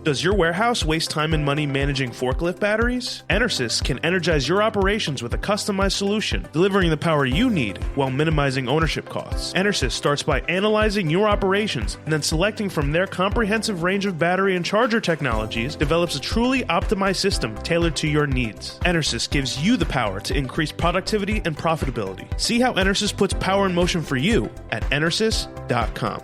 Does your warehouse waste time and money managing forklift batteries? Enersys can energize your operations with a customized solution, delivering the power you need while minimizing ownership costs. Enersys starts by analyzing your operations and then selecting from their comprehensive range of battery and charger technologies, develops a truly optimized system tailored to your needs. Enersys gives you the power to increase productivity and profitability. See how Enersys puts power in motion for you at Enersys.com.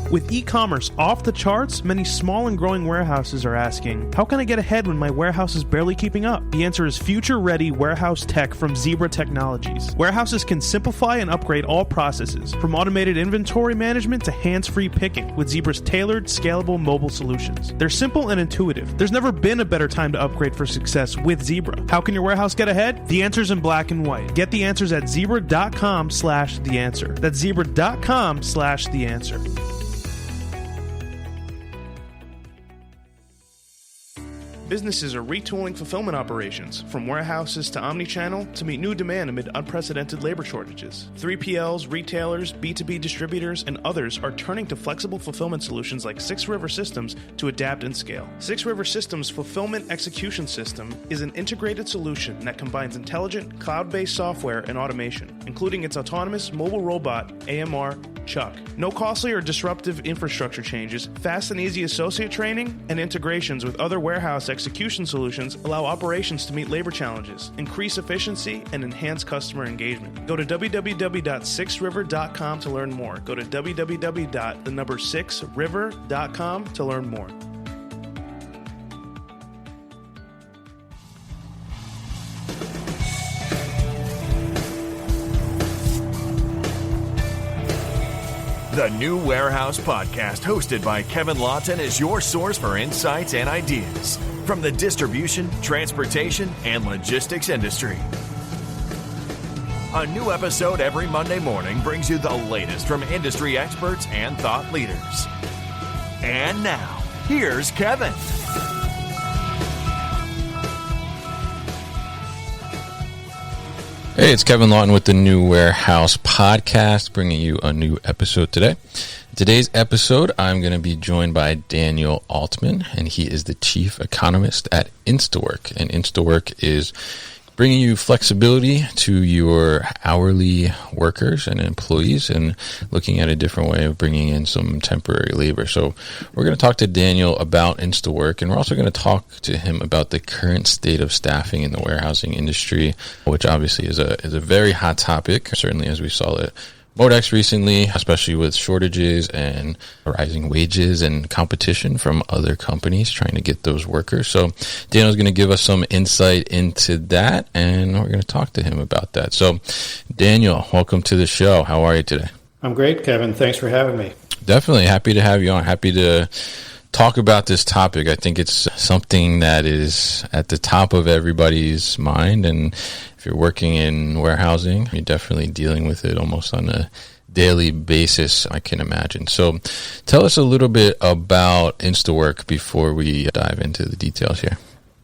With e-commerce off the charts, many small and growing warehouses are asking, how can I get ahead when my warehouse is barely keeping up? The answer is future-ready warehouse tech from Zebra Technologies. Warehouses can simplify and upgrade all processes, from automated inventory management to hands-free picking, with Zebra's tailored, scalable mobile solutions. They're simple and intuitive. There's never been a better time to upgrade for success with Zebra. How can your warehouse get ahead? The answer's in black and white. Get the answers at zebra.com/theanswer. That's zebra.com/theanswer. Businesses are retooling fulfillment operations, from warehouses to omnichannel, to meet new demand amid unprecedented labor shortages. 3PLs, retailers, B2B distributors, and others are turning to flexible fulfillment solutions like 6 River Systems to adapt and scale. 6 River Systems' Fulfillment Execution System is an integrated solution that combines intelligent, cloud-based software and automation, including its autonomous mobile robot, AMR, Chuck. No costly or disruptive infrastructure changes, fast and easy associate training, and integrations with other warehouse execution solutions allow operations to meet labor challenges, increase efficiency, and enhance customer engagement. Go to www.6river.com to learn more. Go to www.6river.com to learn more. The New Warehouse Podcast, hosted by Kevin Lawton, is your source for insights and ideas from the distribution, transportation, and logistics industry. A new episode every Monday morning brings you the latest from industry experts and thought leaders. And now, here's Kevin. Hey, it's Kevin Lawton with the New Warehouse Podcast, bringing you a new episode today. Today's episode, I'm going to be joined by Daniel Altman, and he is the chief economist at Instawork. And Instawork is bringing you flexibility to your hourly workers and employees and looking at a different way of bringing in some temporary labor. So we're going to talk to Daniel about Instawork, and we're also going to talk to him about the current state of staffing in the warehousing industry, which obviously is a very hot topic, certainly as we saw it Modex recently, especially with shortages and rising wages and competition from other companies trying to get those workers. So Daniel's going to give us some insight into that, and we're going to talk to him about that. So Daniel, welcome to the show. How are you today? I'm great, Kevin. Thanks for having me. Definitely. Happy to have you on. Happy to talk about this topic. I think it's something that is at the top of everybody's mind, and if you're working in warehousing, you're definitely dealing with it almost on a daily basis, I can imagine. So tell us a little bit about Instawork before we dive into the details here.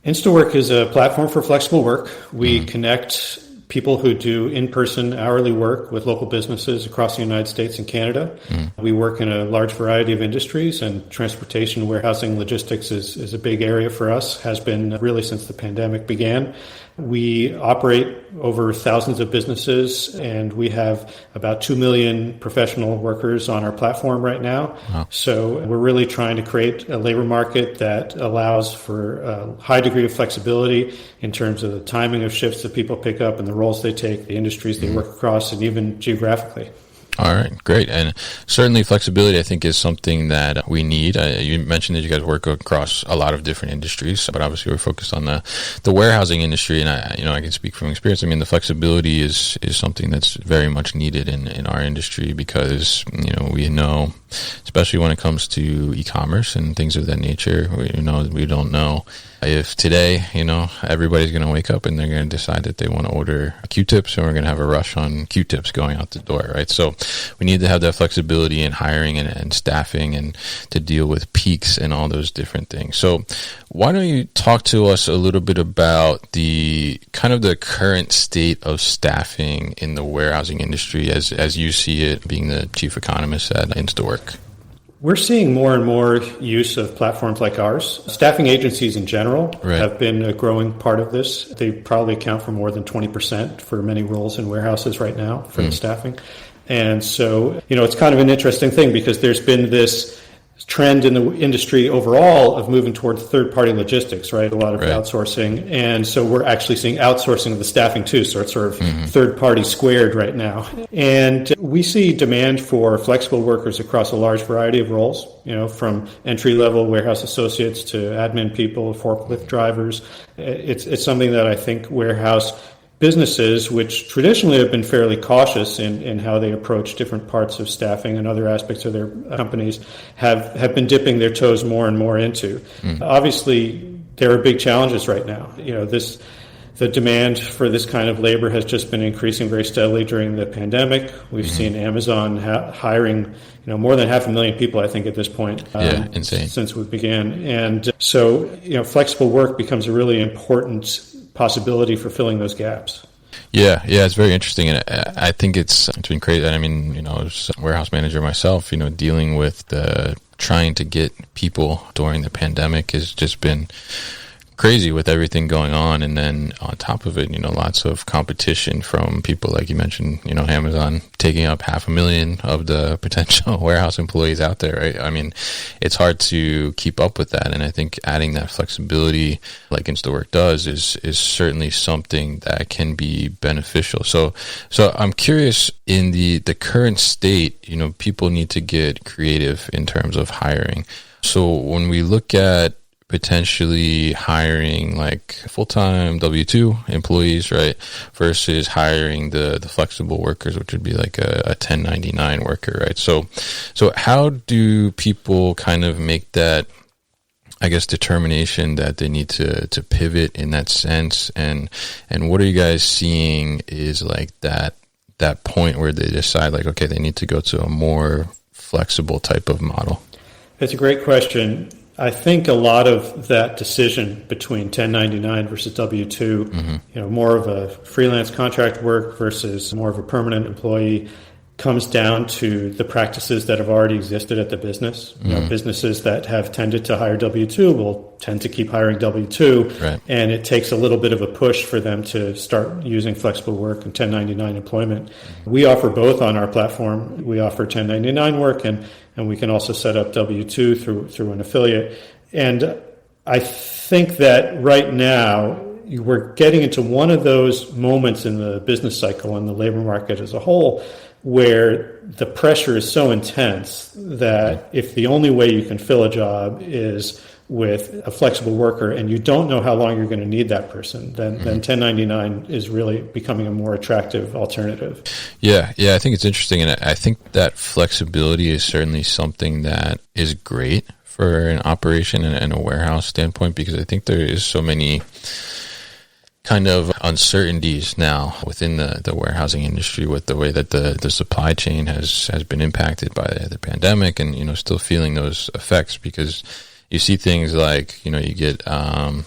Instawork is a platform for flexible work. We connect people who do in-person hourly work with local businesses across the United States and Canada. We work in a large variety of industries, and transportation, warehousing, logistics is a big area for us, has been really since the pandemic began. We operate over thousands of businesses, and we have about 2 million professional workers on our platform right now. Wow. So we're really trying to create a labor market that allows for a high degree of flexibility in terms of the timing of shifts that people pick up and the roles they take, the industries they work across, and even geographically. All right, great. And certainly flexibility, I think, is something that we need. You mentioned that you guys work across a lot of different industries, but obviously we're focused on the warehousing industry. And I can speak from experience. I mean, the flexibility is something that's very much needed in our industry because, we know, especially when it comes to e-commerce and things of that nature, we don't know if today, everybody's going to wake up and they're going to decide that they want to order Q-tips, and we're going to have a rush on Q-tips going out the door, right? So we need to have that flexibility in hiring and staffing and to deal with peaks and all those different things. So why don't you talk to us a little bit about the kind of the current state of staffing in the warehousing industry as you see it, being the chief economist at Instawork? We're seeing more and more use of platforms like ours. Staffing agencies in general have been a growing part of this. They probably account for more than 20% for many roles in warehouses right now for the staffing. And so, it's kind of an interesting thing because there's been this trend in the industry overall of moving toward third-party logistics, right? A lot of outsourcing. And so we're actually seeing outsourcing of the staffing too. So it's sort of third-party squared right now. And we see demand for flexible workers across a large variety of roles, from entry-level warehouse associates to admin people, forklift drivers. It's something that I think warehouse businesses, which traditionally have been fairly cautious in how they approach different parts of staffing and other aspects of their companies, have been dipping their toes more and more into. Obviously, there are big challenges right now. The demand for this kind of labor has just been increasing very steadily during the pandemic. We've seen Amazon hiring, more than 500,000 people, I think, at this point. Insane. Since we began. And so, flexible work becomes a really important possibility for filling those gaps. Yeah, it's very interesting, and I think it's been crazy. I mean, as a warehouse manager myself, dealing with trying to get people during the pandemic has just been crazy with everything going on. And then on top of it, lots of competition from people like you mentioned, Amazon taking up 500,000 of the potential warehouse employees out there, right? I mean, it's hard to keep up with that. And I think adding that flexibility like Instawork does is certainly something that can be beneficial. So I'm curious, in the current state, people need to get creative in terms of hiring. So when we look at potentially hiring like full-time W-2 employees, right, versus hiring the flexible workers, which would be like a 1099 worker, right? So how do people kind of make that, I guess, determination that they need to pivot in that sense? And what are you guys seeing is like that point where they decide like, okay, they need to go to a more flexible type of model? That's a great question. I think a lot of that decision between 1099 versus W-2, more of a freelance contract work versus more of a permanent employee, comes down to the practices that have already existed at the business. Businesses that have tended to hire W-2 will tend to keep hiring W-2, and it takes a little bit of a push for them to start using flexible work and 1099 employment. We offer both on our platform. We offer 1099 work, and we can also set up W-2 through an affiliate. And I think that right now we're getting into one of those moments in the business cycle and the labor market as a whole where the pressure is so intense that if the only way you can fill a job is with a flexible worker and you don't know how long you're going to need that person, then 1099 is really becoming a more attractive alternative. Yeah, I think it's interesting. And I think that flexibility is certainly something that is great for an operation and a warehouse standpoint, because I think there is so many kind of uncertainties now within the warehousing industry with the way that the supply chain has been impacted by the pandemic, and still feeling those effects, because you see things like you get all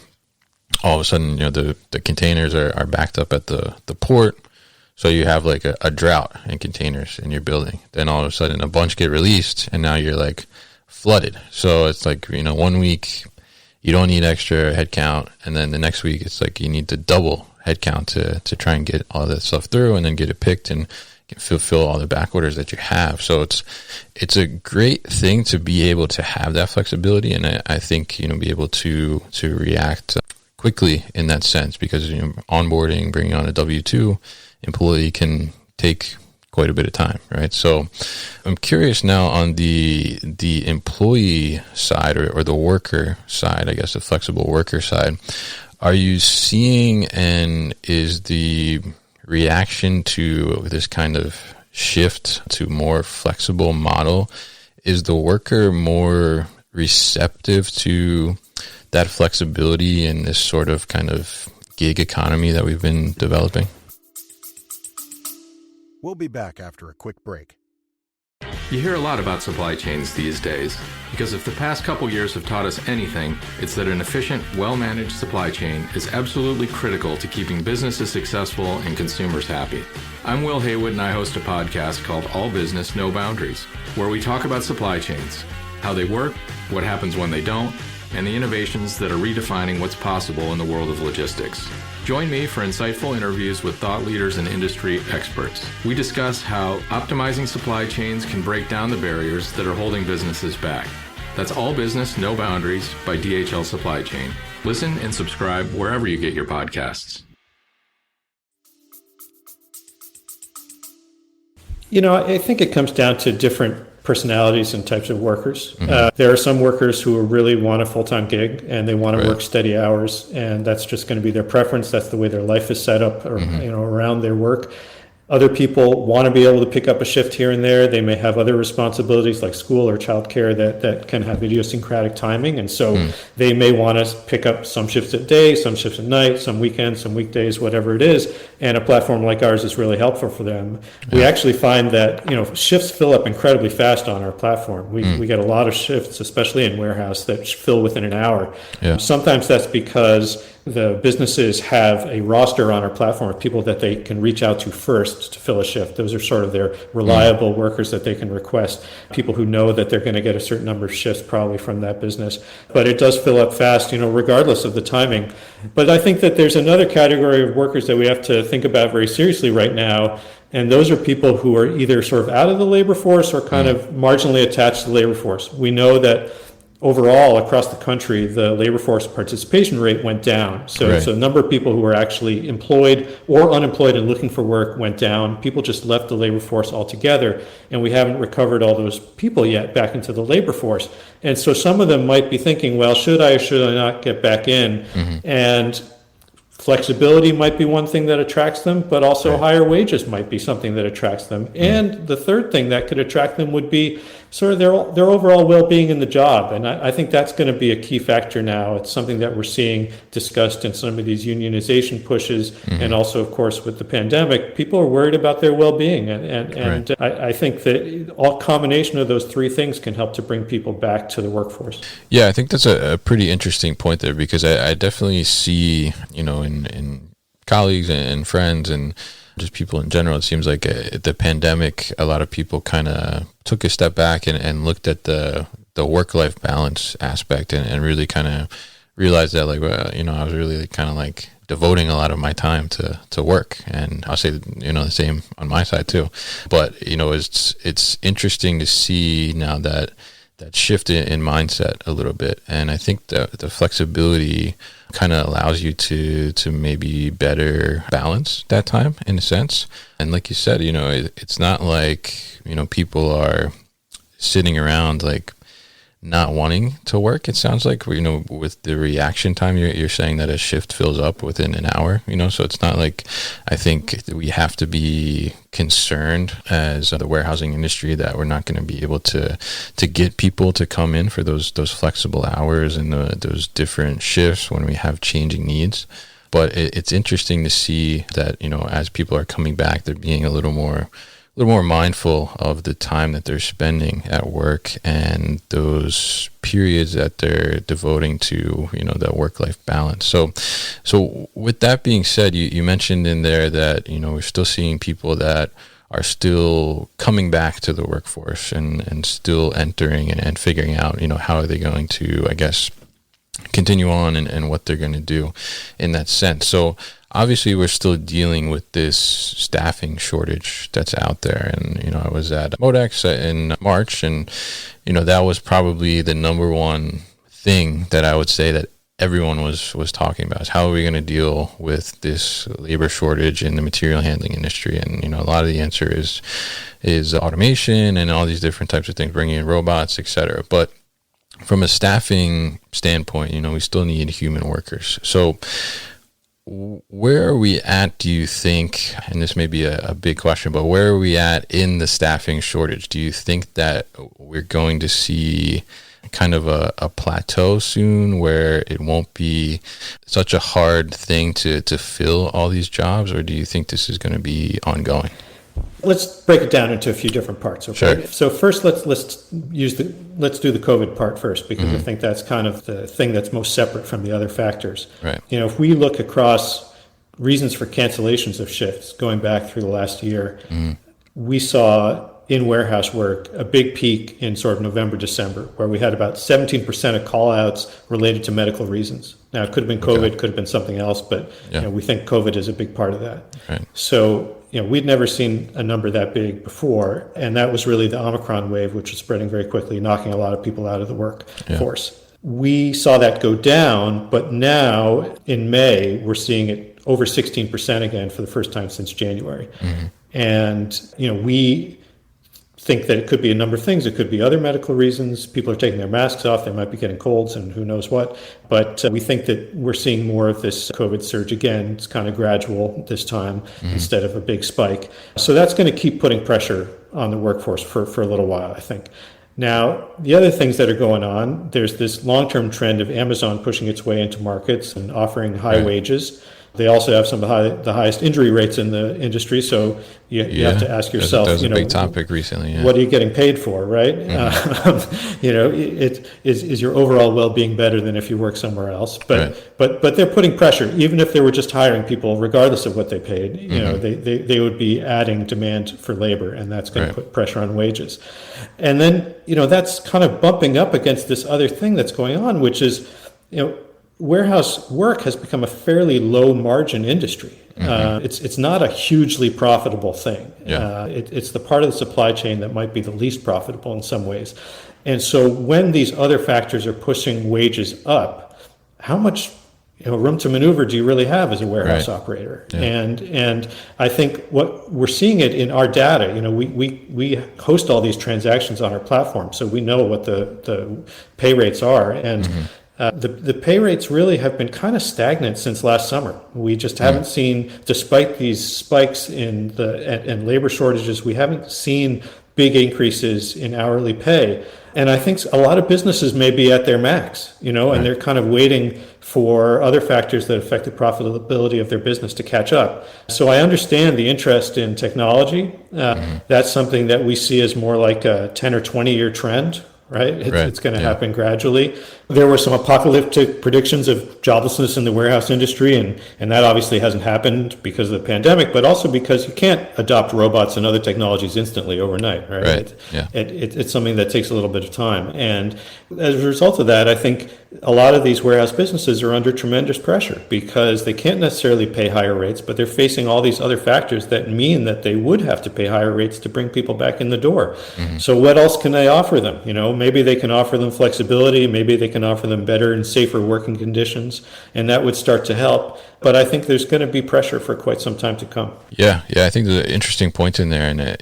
of a sudden the containers are backed up at the port, so you have like a drought in containers in your building. Then all of a sudden a bunch get released and now you're like flooded. So it's like 1 week you don't need extra headcount, and then the next week it's like you need to double headcount to try and get all that stuff through, and then get it picked and fulfill all the back orders that you have. So it's a great thing to be able to have that flexibility, and I think be able to react quickly in that sense, because onboarding, bringing on a W-2 employee can take quite a bit of time, right? So I'm curious now on the employee side or the worker side, I guess the flexible worker side, are you seeing, and is the reaction to this kind of shift to more flexible model, is the worker more receptive to that flexibility in this sort of kind of gig economy that we've been developing? We'll be back after a quick break. You hear a lot about supply chains these days, because if the past couple years have taught us anything, it's that an efficient, well-managed supply chain is absolutely critical to keeping businesses successful and consumers happy. I'm Will Haywood, and I host a podcast called All Business, No Boundaries, where we talk about supply chains, how they work, what happens when they don't, and the innovations that are redefining what's possible in the world of logistics. Join me for insightful interviews with thought leaders and industry experts. We discuss how optimizing supply chains can break down the barriers that are holding businesses back. That's All Business, No Boundaries by DHL Supply Chain. Listen and subscribe wherever you get your podcasts. I think it comes down to different personalities and types of workers. There are some workers who really want a full-time gig and they want to work steady hours, and that's just going to be their preference. That's the way their life is set up, or, around their work. Other people want to be able to pick up a shift here and there. They may have other responsibilities like school or childcare that can have idiosyncratic timing. And so they may want to pick up some shifts at day, some shifts at night, some weekends, some weekdays, whatever it is. And a platform like ours is really helpful for them. We actually find that, shifts fill up incredibly fast on our platform. We get a lot of shifts, especially in warehouse, that fill within an hour. Sometimes that's because the businesses have a roster on our platform of people that they can reach out to first to fill a shift. Those are sort of their reliable workers that they can request, people who know that they're going to get a certain number of shifts probably from that business. But it does fill up fast, regardless of the timing. But I think that there's another category of workers that we have to think about very seriously right now, and those are people who are either sort of out of the labor force or kind of marginally attached to the labor force. We know that overall, across the country, the labor force participation rate went down. So the number of people who were actually employed or unemployed and looking for work went down. People just left the labor force altogether, and we haven't recovered all those people yet back into the labor force. And so some of them might be thinking, well, should I or should I not get back in? And flexibility might be one thing that attracts them, but also higher wages might be something that attracts them. And the third thing that could attract them would be sort of their overall well-being in the job. And I think that's going to be a key factor now. It's something that we're seeing discussed in some of these unionization pushes. And also, of course, with the pandemic, people are worried about their well-being. And I think that all combination of those three things can help to bring people back to the workforce. Yeah, I think that's a pretty interesting point there, because I definitely see, in colleagues and friends and just people in general, it seems like the pandemic, a lot of people kind of took a step back and looked at the work-life balance aspect and really kind of realized that, I was really kind of like devoting a lot of my time to work. And I'll say, the same on my side too. But, it's interesting to see now that shift in mindset a little bit. And I think the flexibility kind of allows you to maybe better balance that time in a sense. And like you said, it's not like, people are sitting around like not wanting to work. It sounds like, with the reaction time, you're saying that a shift fills up within an hour, so it's not like, I think we have to be concerned as the warehousing industry that we're not going to be able to get people to come in for those flexible hours and those different shifts when we have changing needs. But it's interesting to see that, as people are coming back, they're being a little more mindful of the time that they're spending at work and those periods that they're devoting to, that work-life balance. So with that being said, you mentioned in there that, we're still seeing people that are still coming back to the workforce and still entering and figuring out, how are they going to, I guess, continue on and what they're going to do in that sense. So obviously, we're still dealing with this staffing shortage that's out there. And, I was at Modex in March, and, that was probably the number one thing that I would say that everyone was talking about, is how are we going to deal with this labor shortage in the material handling industry? And, a lot of the answer is automation and all these different types of things, bringing in robots, et cetera. But from a staffing standpoint, we still need human workers. So where are we at, do you think, and this may be a big question, but where are we at in the staffing shortage? Do you think that we're going to see kind of a plateau soon where it won't be such a hard thing to fill all these jobs, or do you think this is going to be ongoing? Let's break it down into a few different parts. Okay. Sure. So first, let's do the COVID part first, because I think that's kind of the thing that's most separate from the other factors. Right. If we look across reasons for cancellations of shifts going back through the last year, we saw in warehouse work a big peak in sort of November, December, where we had about 17% of call outs related to medical reasons. Now, it could have been COVID, could have been something else, but we think COVID is a big part of that. Right. So, we'd never seen a number that big before, and that was really the Omicron wave, which was spreading very quickly, knocking a lot of people out of the workforce. We saw that go down, but now in May, we're seeing it over 16% again for the first time since January. And, we think that it could be a number of things. It could be other medical reasons. People are taking their masks off. They might be getting colds and who knows what. But we think that we're seeing more of this COVID surge again. It's kind of gradual this time instead of a big spike. So that's going to keep putting pressure on the workforce for a little while, I think. Now, the other things that are going on, there's this long-term trend of Amazon pushing its way into markets and offering high wages. They also have some of the highest injury rates in the industry, so you have to ask yourself, that was a big topic recently. What are you getting paid for, right? Is your overall well-being better than if you work somewhere else? But they're putting pressure, even if they were just hiring people, regardless of what they paid. They would be adding demand for labor, and that's going to put pressure on wages. And then that's kind of bumping up against this other thing that's going on, which is warehouse work has become a fairly low margin industry. It's not a hugely profitable thing. It's the part of the supply chain that might be the least profitable in some ways. And so when these other factors are pushing wages up, how much room to maneuver do you really have as a warehouse operator? And I think what we're seeing it in our data, we host all these transactions on our platform, so we know what the pay rates are. And the pay rates really have been kind of stagnant since last summer. We just haven't seen, despite these spikes in and labor shortages, we haven't seen big increases in hourly pay. And I think a lot of businesses may be at their max, and they're kind of waiting for other factors that affect the profitability of their business to catch up. So I understand the interest in technology. That's something that we see as more like a 10 or 20 year trend. Right? It's going to happen gradually. There were some apocalyptic predictions of joblessness in the warehouse industry, and that obviously hasn't happened because of the pandemic, but also because you can't adopt robots and other technologies instantly overnight, right? It's something that takes a little bit of time. And as a result of that, I think a lot of these warehouse businesses are under tremendous pressure because they can't necessarily pay higher rates, but they're facing all these other factors that mean that they would have to pay higher rates to bring people back in the door. So what else can they offer them? Maybe they can offer them flexibility, maybe they can offer them better and safer working conditions, and that would start to help. But I think there's going to be pressure for quite some time to come. Yeah, I think there's an interesting point in there, and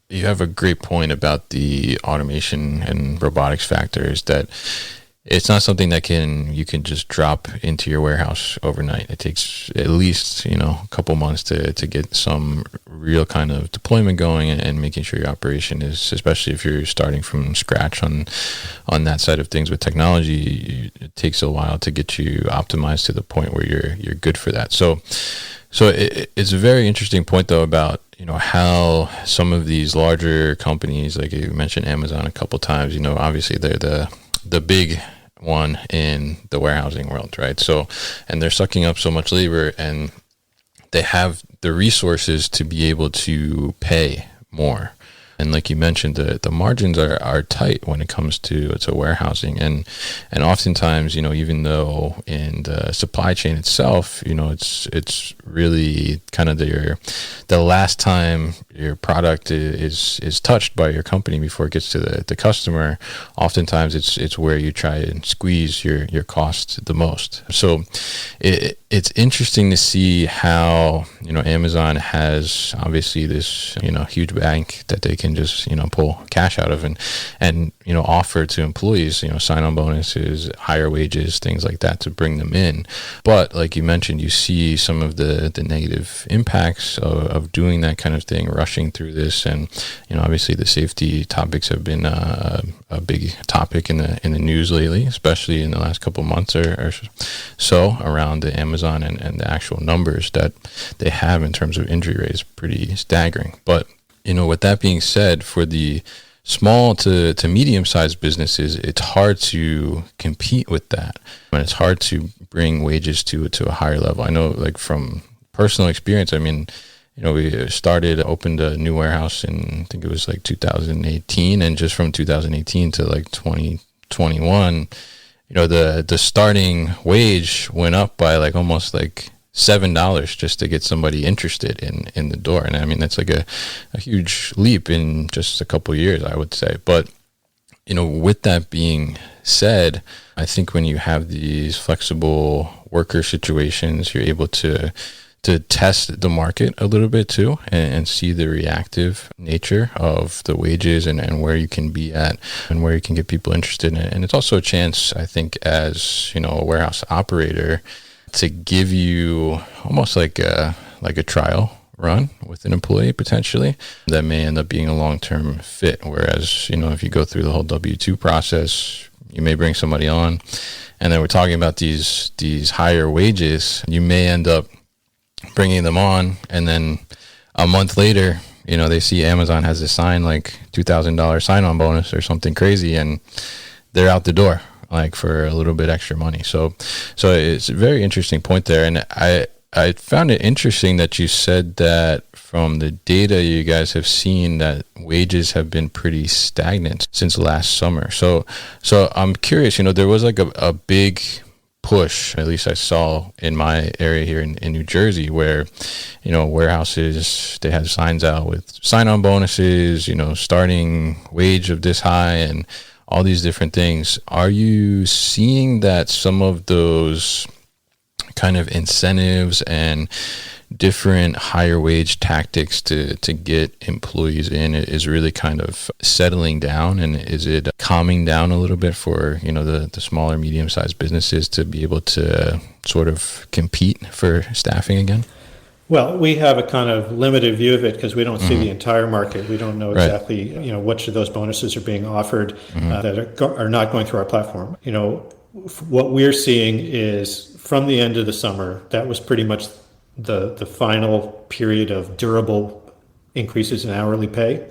you have a great point about the automation and robotics factors, that it's not something that you can just drop into your warehouse overnight. It takes at least a couple months to get some real kind of deployment going and making sure your operation is, especially if you're starting from scratch on that side of things with technology, it takes a while to get you optimized to the point where you're good for that. So it's a very interesting point though about how some of these larger companies, like you mentioned Amazon a couple times, obviously they're the big one in the warehousing world, right? So, and they're sucking up so much labor, and they have the resources to be able to pay more. And like you mentioned, the margins are tight when it comes to warehousing, and oftentimes, even though in the supply chain itself, it's really kind of the last time your product is touched by your company before it gets to the customer. Oftentimes, it's where you try and squeeze your cost the most. So it it's interesting to see how, Amazon has obviously this, huge bank that they can just, pull cash out of and offer to employees, sign-on bonuses, higher wages, things like that to bring them in. But like you mentioned, you see some of the negative impacts of doing that kind of thing, rushing through this. And, obviously the safety topics have been a big topic in the news lately, especially in the last couple of months or so around the Amazon and the actual numbers that they have in terms of injury rate is pretty staggering. But, with that being said, for the small to medium-sized businesses, it's hard to compete with that. And it's hard to bring wages to a higher level. I know, like, from personal experience, I mean, we opened a new warehouse in, I think it was like 2018, and just from 2018 to like 2021, the starting wage went up by like almost like $7 just to get somebody interested in the door. And I mean, that's like a huge leap in just a couple of years, I would say. But, with that being said, I think when you have these flexible worker situations, you're able to test the market a little bit too and see the reactive nature of the wages and where you can be at and where you can get people interested in it. And it's also a chance, I think, as, a warehouse operator to give you almost like a trial run with an employee potentially that may end up being a long-term fit. Whereas, if you go through the whole W-2 process, you may bring somebody on and then we're talking about these higher wages, you may end up bringing them on, and then a month later, they see Amazon has a sign like $2,000 sign-on bonus or something crazy, and they're out the door like for a little bit extra money. So it's a very interesting point there, and I found it interesting that you said that from the data you guys have seen that wages have been pretty stagnant since last summer. So I'm curious. There was like a big push, at least I saw in my area here in New Jersey, where, warehouses, they had signs out with sign-on bonuses, starting wage of this high and all these different things. Are you seeing that some of those kind of incentives and different higher wage tactics to get employees in is really kind of settling down? And is it calming down a little bit for, the smaller, medium-sized businesses to be able to sort of compete for staffing again? Well, we have a kind of limited view of it because we don't see the entire market. We don't know exactly, which of those bonuses are being offered that are not going through our platform. What we're seeing is from the end of the summer, that was pretty much the final period of durable increases in hourly pay.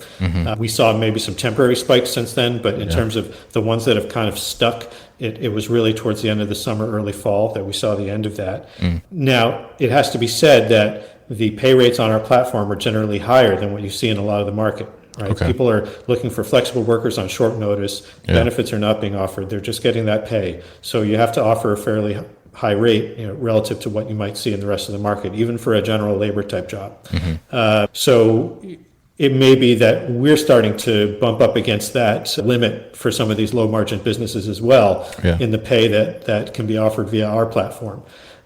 We saw maybe some temporary spikes since then, but in terms of the ones that have kind of stuck, it was really towards the end of the summer, early fall that we saw the end of that. Now, it has to be said that the pay rates on our platform are generally higher than what you see in a lot of the market. Right? Okay. People are looking for flexible workers on short notice. Benefits are not being offered. They're just getting that pay. So you have to offer a fairly high rate, relative to what you might see in the rest of the market, even for a general labor type job. So it may be that we're starting to bump up against that limit for some of these low margin businesses as well in the pay that can be offered via our platform.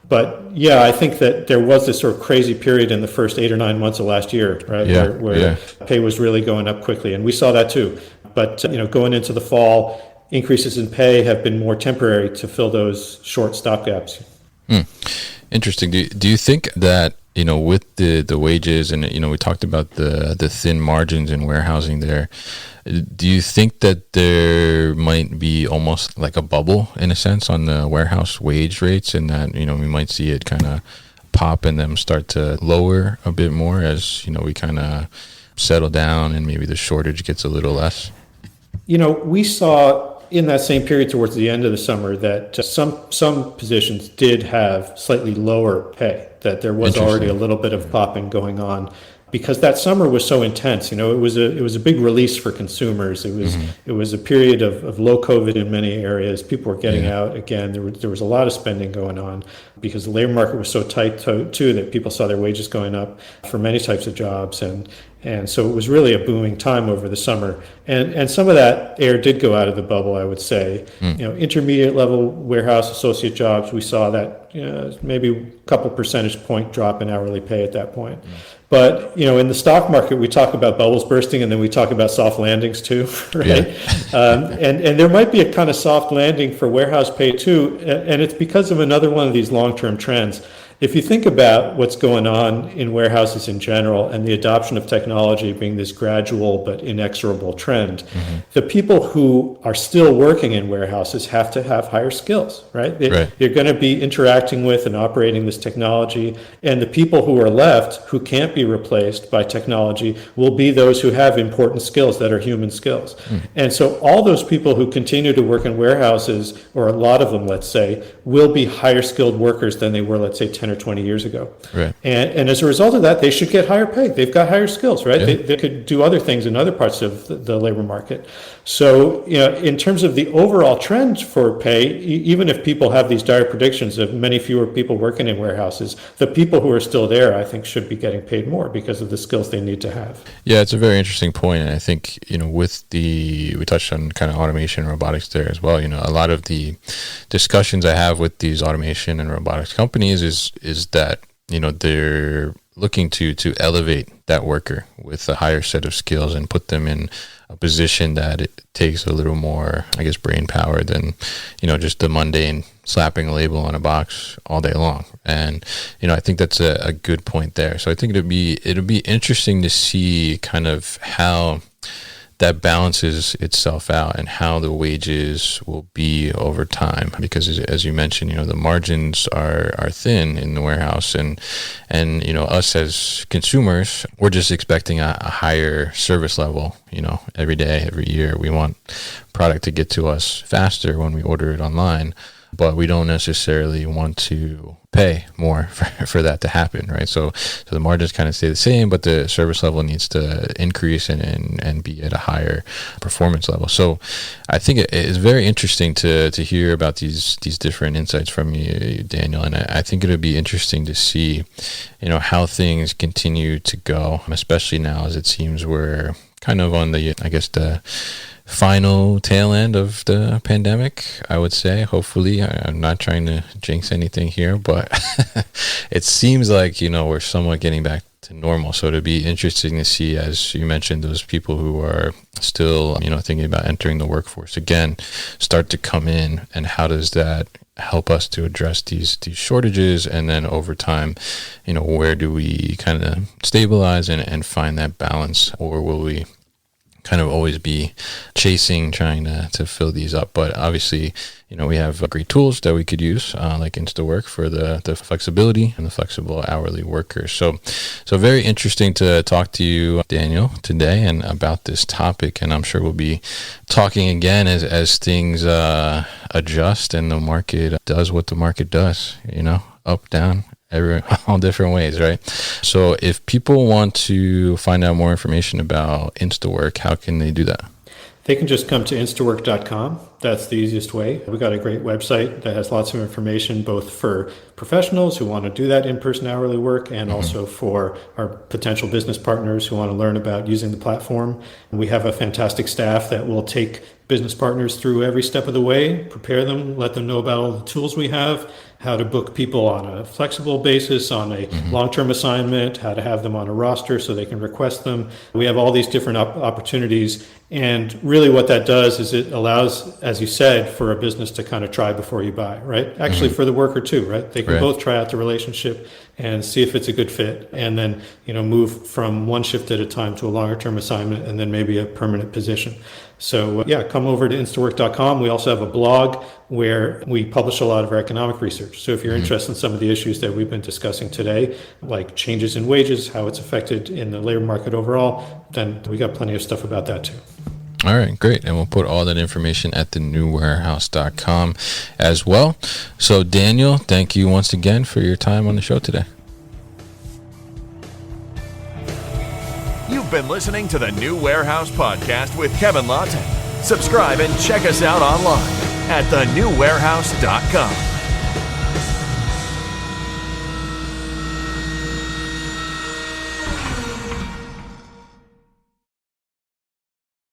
But yeah, I think that there was this sort of crazy period in the first 8 or 9 months of last year, right, where pay was really going up quickly, and we saw that too. But going into the fall, increases in pay have been more temporary to fill those short stopgaps. Interesting. Do you think that with the wages and we talked about the thin margins in warehousing there, do you think that there might be almost like a bubble in a sense on the warehouse wage rates, and that we might see it kind of pop and then start to lower a bit more as we kind of settle down and maybe the shortage gets a little less? We saw in that same period towards the end of the summer that some positions did have slightly lower pay, that there was already a little bit of popping going on because that summer was so intense. It was a big release for consumers. It was a period of low COVID in many areas. People were getting out again. There was a lot of spending going on. because the labor market was so tight too that people saw their wages going up for many types of jobs. And so it was really a booming time over the summer. And some of that air did go out of the bubble, I would say. Intermediate level warehouse associate jobs, we saw that maybe a couple percentage point drop in hourly pay at that point. But, in the stock market, we talk about bubbles bursting, and then we talk about soft landings too, right? Yeah. And there might be a kind of soft landing for warehouse pay too, and it's because of another one of these long-term trends. If you think about what's going on in warehouses in general and the adoption of technology being this gradual but inexorable trend, the people who are still working in warehouses have to have higher skills, right? They're going to be interacting with and operating this technology, and the people who are left who can't be replaced by technology will be those who have important skills that are human skills. And so all those people who continue to work in warehouses, or a lot of them, let's say, will be higher skilled workers than they were, let's say, 10 or 20 years ago. Right. And as a result of that, they should get higher pay. They've got higher skills, right? Yeah. They could do other things in other parts of the labor market. So, in terms of the overall trend for pay, even if people have these dire predictions of many fewer people working in warehouses, the people who are still there, I think, should be getting paid more because of the skills they need to have. Yeah, it's a very interesting point. And I think, we touched on kind of automation and robotics there as well. A lot of the discussions I have with these automation and robotics companies is that, they're looking to elevate that worker with a higher set of skills and put them in a position that it takes a little more, I guess, brain power than, just the mundane slapping a label on a box all day long. And, I think that's a good point there. So I think it'll be interesting to see kind of how that balances itself out and how the wages will be over time, because as you mentioned, the margins are thin in the warehouse, and us as consumers, we're just expecting a higher service level, every day, every year. We want product to get to us faster when we order it online, but we don't necessarily want to pay more for that to happen, right? So the margins kind of stay the same, but the service level needs to increase and be at a higher performance level. So I think it is very interesting to hear about these different insights from you, Daniel, and I think it'll be interesting to see, how things continue to go, especially now as it seems we're kind of on the final tail end of the pandemic, I would say. Hopefully, I'm not trying to jinx anything here, but it seems like, we're somewhat getting back to normal. So it'd be interesting to see, as you mentioned, those people who are still, thinking about entering the workforce again, start to come in, and how does that help us to address these shortages? And then over time, where do we kind of stabilize and find that balance, or will we kind of always be trying to fill these up? But obviously, we have great tools that we could use, like Instawork, for the flexibility and the flexible hourly workers. So very interesting to talk to you, Daniel, today and about this topic. And I'm sure we'll be talking again as things adjust and the market does what the market does, up, down, all different ways, right? So if people want to find out more information about Instawork, how can they do that? They can just come to instawork.com. That's the easiest way. We've got a great website that has lots of information, both for professionals who want to do that in-person hourly work, and also for our potential business partners who want to learn about using the platform. And we have a fantastic staff that will take business partners through every step of the way, prepare them, let them know about all the tools we have, how to book people on a flexible basis, on a long-term assignment, how to have them on a roster so they can request them. We have all these different opportunities. And really what that does is it allows, as you said, for a business to kind of try before you buy, right? Actually, for the worker too, right? They can both try out the relationship and see if it's a good fit, and then, move from one shift at a time to a longer-term assignment, and then maybe a permanent position. So come over to instawork.com. We also have a blog where we publish a lot of our economic research. So if you're interested in some of the issues that we've been discussing today, like changes in wages, how it's affected in the labor market overall, then we got plenty of stuff about that too. All right, great. And we'll put all that information at thenewwarehouse.com as well. So Daniel, thank you once again for your time on the show today. You've been listening to the New Warehouse Podcast with Kevin Lawton. Subscribe and check us out online at thenewwarehouse.com.